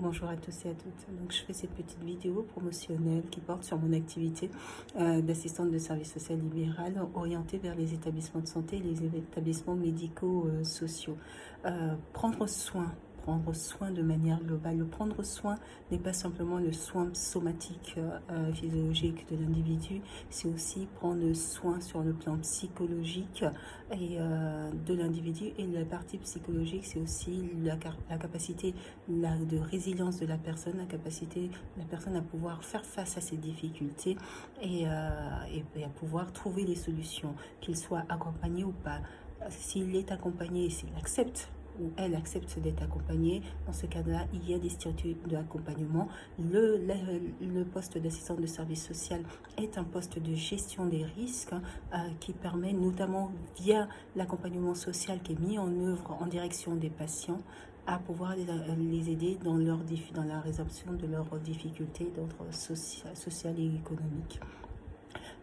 Bonjour à tous et à toutes. Donc, je fais cette petite vidéo promotionnelle qui porte sur mon activité d'assistante de service social libéral orientée vers les établissements de santé et les établissements médico-sociaux. Prendre soin de manière globale. Le prendre soin n'est pas simplement le soin somatique, physiologique de l'individu, c'est aussi prendre soin sur le plan psychologique et de l'individu. Et la partie psychologique, c'est aussi la capacité de résilience de la personne, la capacité de la personne à pouvoir faire face à ses difficultés et à pouvoir trouver des solutions, qu'il soit accompagné ou pas. S'il est accompagné, s'il accepte ou elle accepte d'être accompagnée, dans ce cas-là, il y a des statuts d'accompagnement. Le poste d'assistant de service social est un poste de gestion des risques qui permet notamment via l'accompagnement social qui est mis en œuvre en direction des patients à pouvoir les aider dans la résorption de leurs difficultés d'ordre social et économique.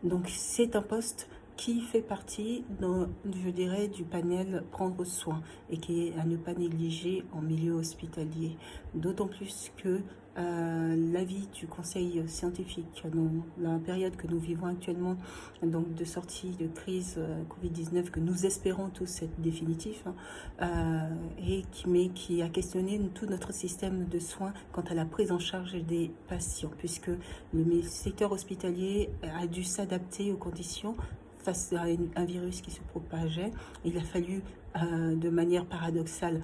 Donc c'est un poste qui fait partie, je dirais, du panel prendre soin et qui est à ne pas négliger en milieu hospitalier. D'autant plus que l'avis du conseil scientifique dans la période que nous vivons actuellement, donc de sortie de crise Covid-19, que nous espérons tous être définitif, et qui a questionné tout notre système de soins quant à la prise en charge des patients, puisque le secteur hospitalier a dû s'adapter aux conditions face à un virus qui se propageait. Il a fallu, de manière paradoxale,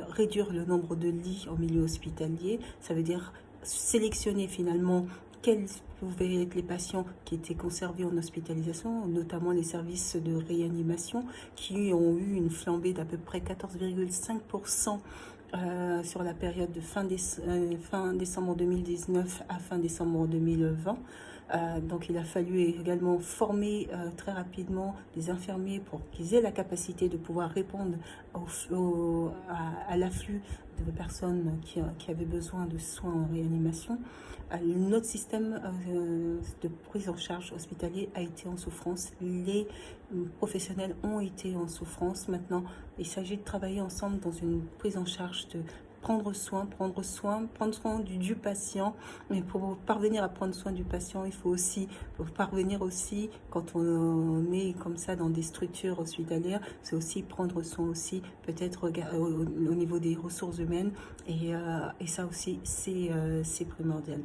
réduire le nombre de lits en milieu hospitalier. Ça veut dire sélectionner finalement quels pouvaient être les patients qui étaient conservés en hospitalisation, notamment les services de réanimation, qui ont eu une flambée d'à peu près 14,5% sur la période de fin décembre 2019 à fin décembre 2020. Donc il a fallu également former très rapidement des infirmiers pour qu'ils aient la capacité de pouvoir répondre à l'afflux de personnes qui avaient besoin de soins en réanimation. Notre système de prise en charge hospitalier a été en souffrance. Les professionnels ont été en souffrance. Maintenant, il s'agit de travailler ensemble dans une prise en charge de prendre soin du patient. Mais pour parvenir à prendre soin du patient, il faut aussi parvenir aussi, quand on est comme ça dans des structures hospitalières, c'est aussi prendre soin aussi, peut-être au niveau des ressources humaines. Et ça aussi, c'est primordial.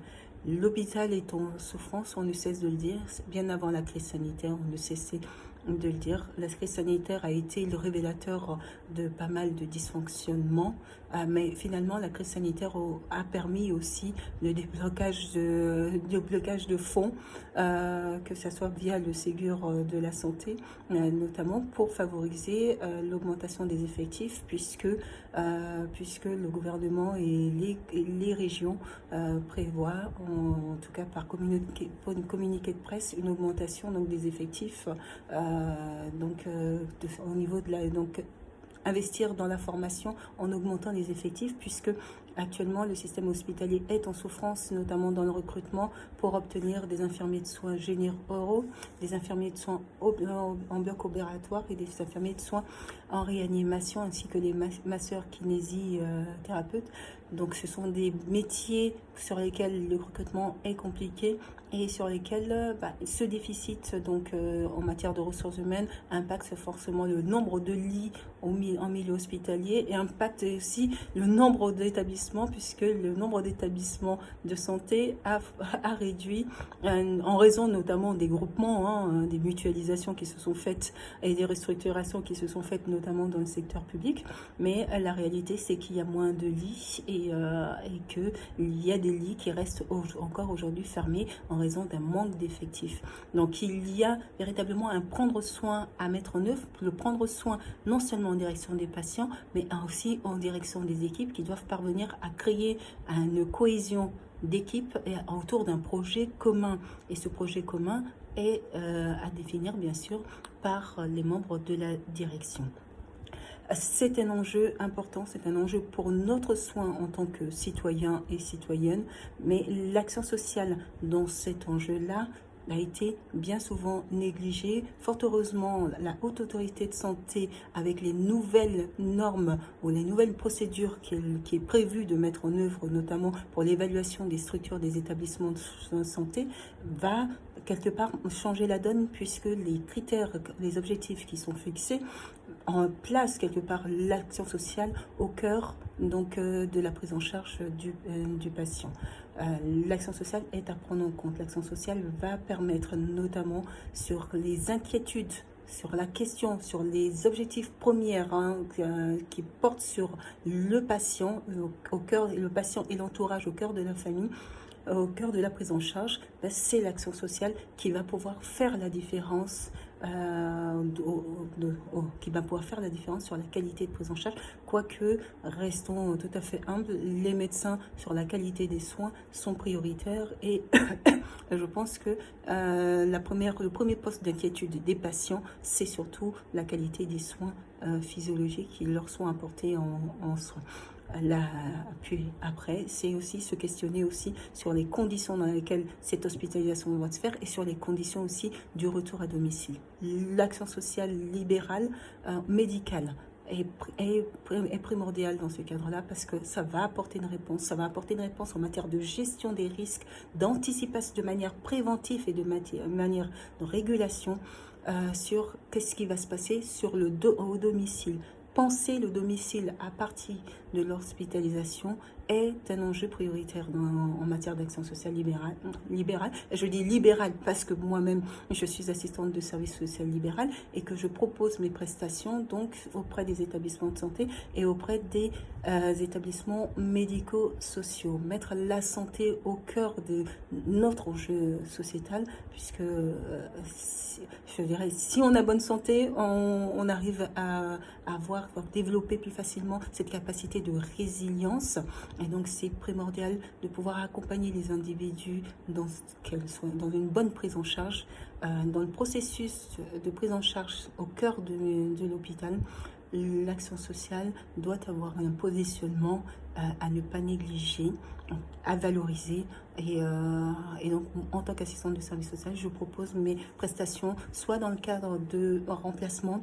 L'hôpital est en souffrance, on ne cesse de le dire. Bien avant la crise sanitaire, on ne cessait de le dire. La crise sanitaire a été le révélateur de pas mal de dysfonctionnements, mais finalement la crise sanitaire a permis aussi le déblocage de fonds, que ce soit via le Ségur de la santé, notamment pour favoriser l'augmentation des effectifs, puisque le gouvernement et les régions prévoient, en tout cas par communiqué de presse, une augmentation donc des effectifs, au niveau de investir dans la formation en augmentant les effectifs, puisque actuellement le système hospitalier est en souffrance, notamment dans le recrutement, pour obtenir des infirmiers de soins généraux, des infirmiers de soins en bloc opératoire et des infirmiers de soins en réanimation, ainsi que des masseurs kinésithérapeutes. Donc ce sont des métiers sur lesquels le recrutement est compliqué et sur lesquels ce déficit en matière de ressources humaines impacte forcément le nombre de lits en milieu hospitalier et impacte aussi le nombre d'établissements, puisque le nombre d'établissements de santé a réduit en raison notamment des groupements, des mutualisations qui se sont faites et des restructurations qui se sont faites notamment dans le secteur public. Mais la réalité, c'est qu'il y a moins de lits et qu'il y a des lits qui restent encore aujourd'hui fermés en raison d'un manque d'effectifs. Donc il y a véritablement un prendre soin à mettre en œuvre, le prendre soin non seulement en direction des patients, mais aussi en direction des équipes qui doivent parvenir à créer une cohésion d'équipe autour d'un projet commun. Et ce projet commun est à définir bien sûr par les membres de la direction. C'est un enjeu important, c'est un enjeu pour notre soin en tant que citoyens et citoyennes, mais l'action sociale dans cet enjeu-là a été bien souvent négligée. Fort heureusement, la Haute Autorité de Santé, avec les nouvelles normes ou les nouvelles procédures qui est prévu de mettre en œuvre, notamment pour l'évaluation des structures des établissements de santé, va quelque part changer la donne, puisque les critères, les objectifs qui sont fixés en place quelque part l'action sociale au cœur donc de la prise en charge du patient. L'action sociale est à prendre en compte. L'action sociale va permettre notamment sur les inquiétudes, sur la question, sur les objectifs premiers qui portent sur le patient, au cœur, le patient et l'entourage au cœur de la famille, au cœur de la prise en charge, c'est l'action sociale qui va pouvoir faire la différence, qui va pouvoir faire la différence sur la qualité de prise en charge. Quoique, restons tout à fait humbles, les médecins sur la qualité des soins sont prioritaires et je pense que le premier poste d'inquiétude des patients, c'est surtout la qualité des soins physiologiques qui leur sont apportés en soins. Puis après, c'est aussi se questionner aussi sur les conditions dans lesquelles cette hospitalisation doit se faire et sur les conditions aussi du retour à domicile. L'action sociale libérale, médicale, est primordiale dans ce cadre-là, parce que ça va apporter une réponse. Ça va apporter une réponse en matière de gestion des risques, d'anticipation de manière préventive et de manière de régulation sur qu'est-ce qui va se passer sur au domicile. Penser le domicile à partir de l'hospitalisation est un enjeu prioritaire en matière d'action sociale libérale. Je dis libérale parce que moi-même, je suis assistante de service social libéral et que je propose mes prestations donc auprès des établissements de santé et auprès des établissements médico-sociaux. Mettre la santé au cœur de notre enjeu sociétal, puisque je dirais, si on a bonne santé, on arrive à développer plus facilement cette capacité de résilience. Et donc, c'est primordial de pouvoir accompagner les individus dans une bonne prise en charge, dans le processus de prise en charge au cœur de l'hôpital. L'action sociale doit avoir un positionnement à ne pas négliger, à valoriser. Et donc, en tant qu'assistante de service social, je propose mes prestations soit dans le cadre de remplacement,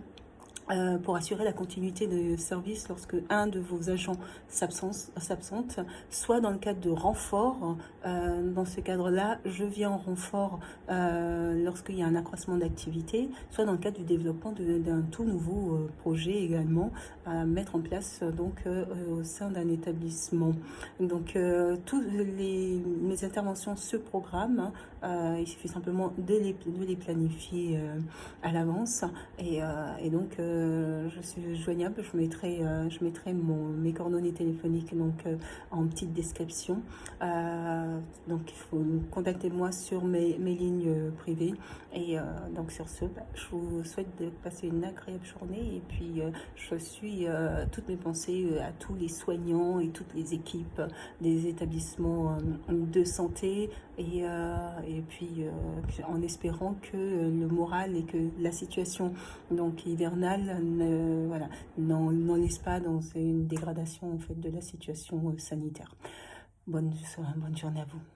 pour assurer la continuité de service lorsque un de vos agents s'absente, soit dans le cadre de renfort. Dans ce cadre-là, je viens en renfort lorsqu'il y a un accroissement d'activité, soit dans le cadre du développement d'un tout nouveau projet également à mettre en place donc au sein d'un établissement. Donc toutes mes interventions se programment, il suffit simplement de les planifier à l'avance et donc je suis joignable, je mettrai mes coordonnées téléphoniques donc en petite description. Donc il faut contacter moi sur mes lignes privées et donc sur ce, je vous souhaite de passer une agréable journée et puis je suis toutes mes pensées à tous les soignants et toutes les équipes des établissements de santé et puis en espérant que le moral et que la situation donc hivernale n'en laisse pas dans une dégradation en fait de la situation sanitaire. Bonne journée à vous.